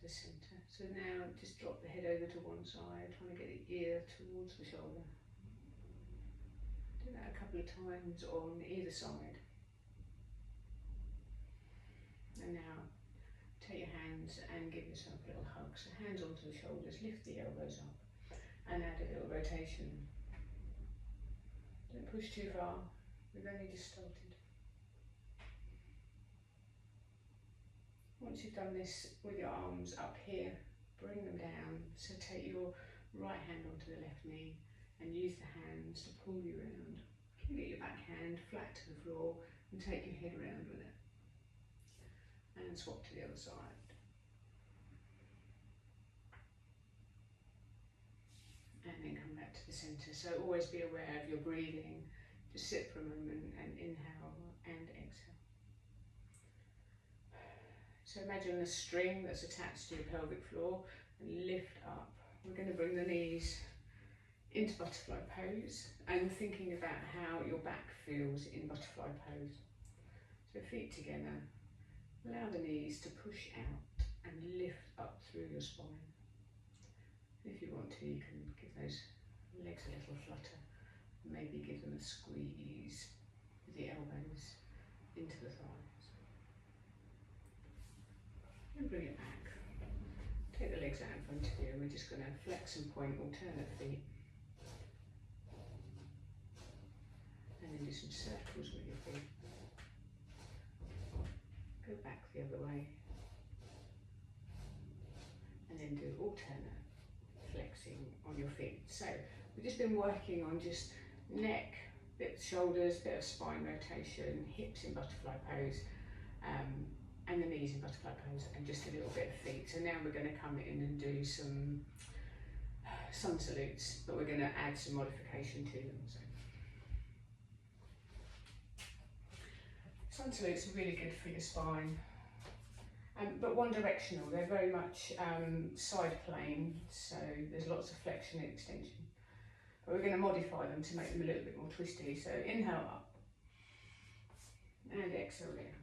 the centre. So now just drop the head over to one side, trying to get the ear towards the shoulder. Do that a couple of times on either side. And now take your hands and give yourself a little hug. So hands onto the shoulders, lift the elbows up and add a little rotation. Don't push too far, we've only just started. Once you've done this with your arms up here, bring them down. So take your right hand onto the left knee and use the hands to pull you around. You can get your back hand flat to the floor and take your head around with it. And swap to the other side. And then come back to the centre. So always be aware of your breathing. Just sit for a moment and inhale and exhale. So imagine a string that's attached to your pelvic floor and lift up. We're going to bring the knees into butterfly pose and thinking about how your back feels in butterfly pose. So feet together, allow the knees to push out and lift up through your spine. If you want to, you can give those legs a little flutter, maybe give them a squeeze with the elbows into the thighs. And bring it back. Take the legs out in front of you and we're just going to flex and point alternate feet. And then do some circles with your feet. Go back the other way. And then do alternate flexing on your feet. So we've just been working on just neck, bit of shoulders, bit of spine rotation, hips in butterfly pose. And the knees in butterfly pose and just a little bit of feet. So now we're going to come in and do some sun salutes, but we're going to add some modification to them. So sun salutes are really good for your spine, but one directional. They're very much side plane, so there's lots of flexion and extension. But we're going to modify them to make them a little bit more twisty. So inhale up and exhale down.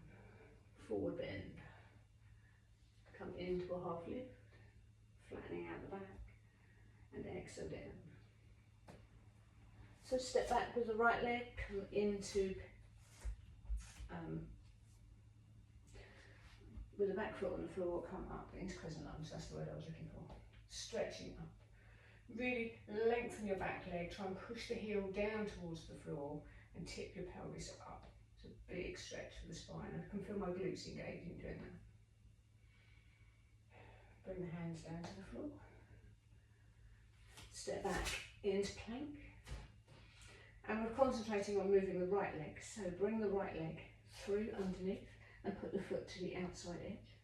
Forward bend, come into a half lift, flattening out the back, and exhale down. So step back with the right leg, come into, with the back foot on the floor, come up into crescent lunge, that's the word I was looking for. Stretching up. Really lengthen your back leg, try and push the heel down towards the floor and tip your pelvis up. A big stretch for the spine. I can feel my glutes engaging doing that. Bring the hands down to the floor. Step back into plank. And we're concentrating on moving the right leg. So bring the right leg through underneath and put the foot to the outside edge.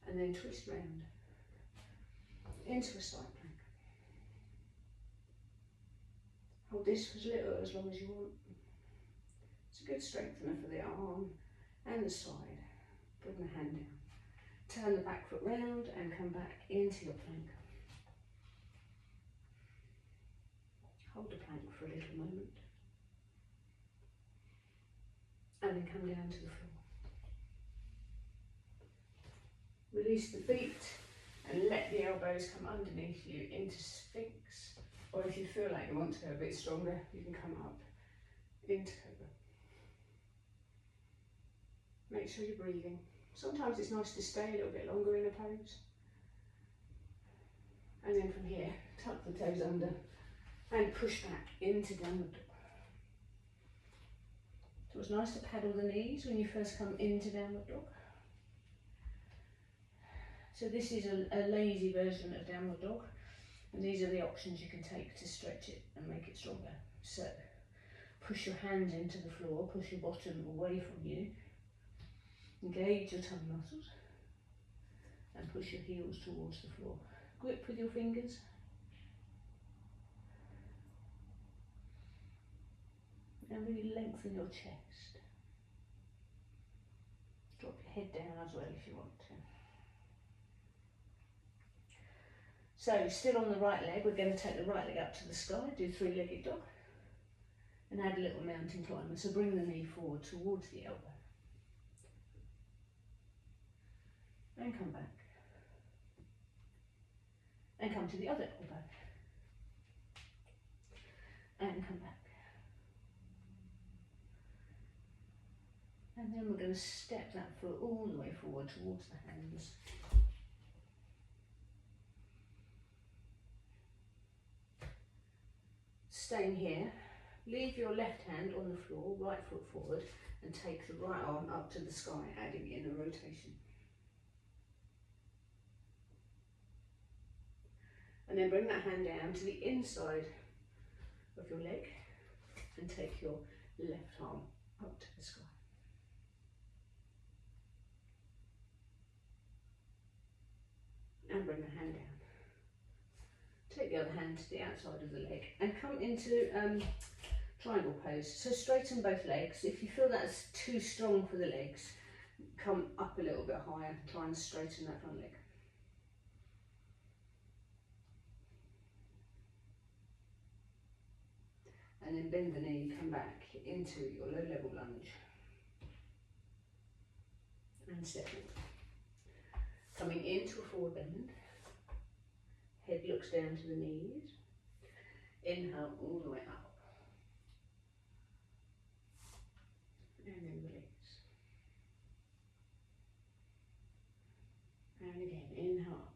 And then twist round into a side plank. Hold this for as long as you want. It's a good strengthener for the arm and the side. Bring the hand down. Turn the back foot round and come back into your plank. Hold the plank for a little moment. And then come down to the floor. Release the feet and let the elbows come underneath you into Sphinx. Or if you feel like you want to go a bit stronger, you can come up into Cobra. Make sure you're breathing. Sometimes it's nice to stay a little bit longer in a pose. And then from here, tuck the toes under and push back into downward dog. So it's nice to paddle the knees when you first come into downward dog. So this is a lazy version of downward dog. And these are the options you can take to stretch it and make it stronger. So push your hands into the floor, push your bottom away from you. Engage your tummy muscles and push your heels towards the floor. Grip with your fingers. And really lengthen your chest. Drop your head down as well if you want to. So still on the right leg, we're going to take the right leg up to the sky, do three-legged dog, and add a little mountain climber. So bring the knee forward towards the elbow. And come back. and come to the other elbow and come back. And then we're going to step that foot all the way forward towards the hands. Staying here, leave your left hand on the floor, right foot forward, and take the right arm up to the sky, adding in a rotation. And then bring that hand down to the inside of your leg and take your left arm up to the sky. And bring the hand down. Take the other hand to the outside of the leg and come into triangle pose. So straighten both legs. If you feel that's too strong for the legs, come up a little bit higher and try and straighten that front leg. And then bend the knee, come back into your low level lunge. And step forward. Coming into a forward bend. Head looks down to the knees. Inhale all the way up. And then release. And again, inhale up.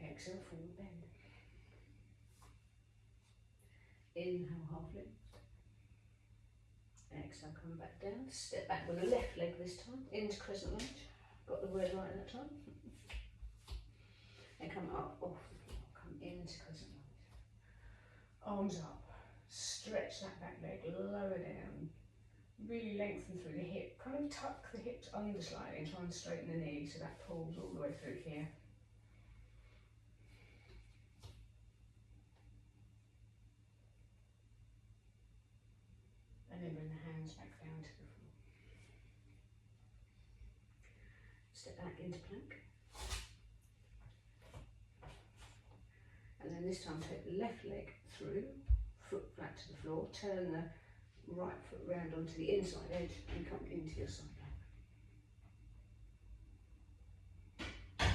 Exhale, forward bend. Inhale, half lift. Exhale, come back down. Step back with the left leg this time, into crescent lunge. Got the word right that time. And come up off the floor, come into crescent lunge. Arms up, stretch that back leg, lower down. Really lengthen through the hip. Kind of tuck the hips under slightly and try and straighten the knee so that pulls all the way through here. And then bring the hands back down to the floor. Step back into plank. And then this time take the left leg through, foot flat to the floor, turn the right foot round onto the inside edge and come into your side plank.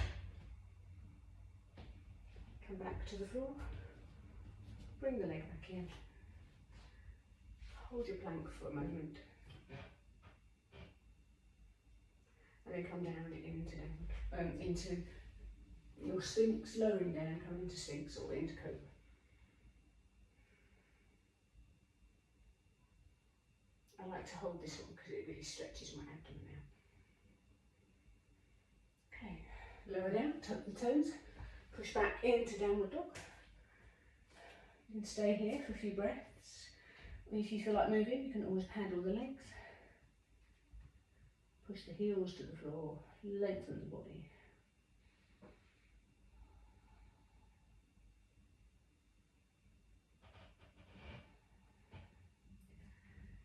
Come back to the floor, bring the leg back in. Hold your plank for a moment. And then come down into your Sphinx, lowering down, come into Sphinx or into Cobra. I like to hold this one because it really stretches my abdomen out. Okay, lower down, tuck the toes, push back into downward dog. You can stay here for a few breaths. If you feel like moving, you can always paddle the legs. Push the heels to the floor, lengthen the body.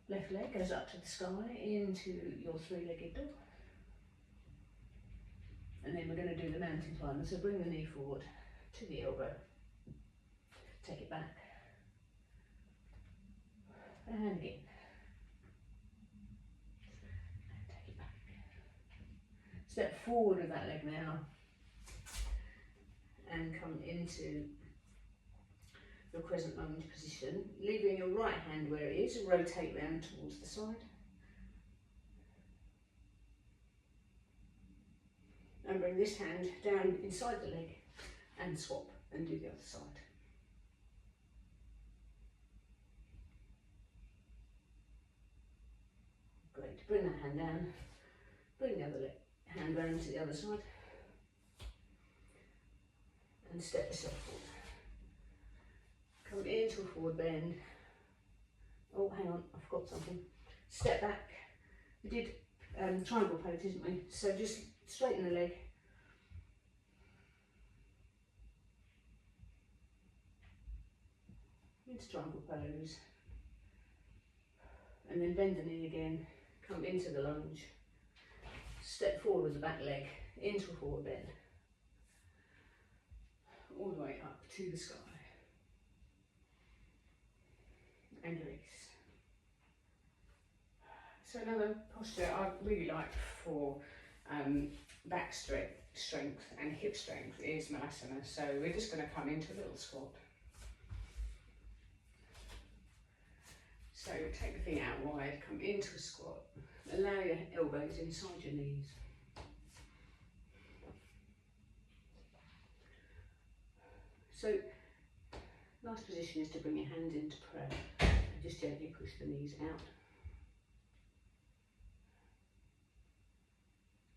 Left leg goes up to the sky into your three-legged dog. And then we're going to do the mountain climber. So bring the knee forward to the elbow. Take it back. And again. And take it back. Step forward with that leg now. And come into your crescent lunge position, leaving your right hand where it is, rotate round towards the side. And bring this hand down inside the leg and swap and do the other side. Great, bring that hand down, bring the other leg, hand round to the other side and step yourself forward. Come into a forward bend. Oh, hang on, I forgot something. Step back. We did triangle pose, didn't we? So just straighten the leg. Into triangle pose. And then bend the knee again. Come into the lunge. Step forward with the back leg into a forward bend. All the way up to the sky. And release. So another posture I really like for back strength and hip strength is Malasana. So we're just going to come into a little squat. So take the feet out wide, come into a squat, allow your elbows inside your knees. So nice position is to bring your hands into prayer and just gently push the knees out.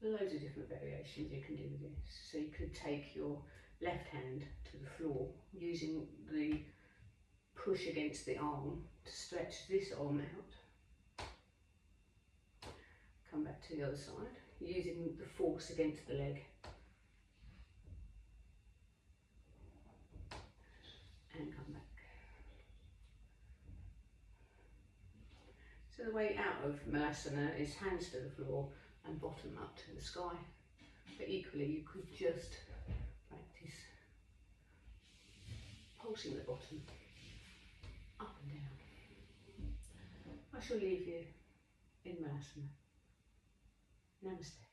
Loads of different variations you can do with this. So you could take your left hand to the floor using the push against the arm to stretch this arm out. Come back to the other side using the force against the leg. And come back. So the way out of Malasana is hands to the floor and bottom up to the sky. But equally you could just practice pulsing the bottom up and down. I shall leave you in Malasana. Namaste.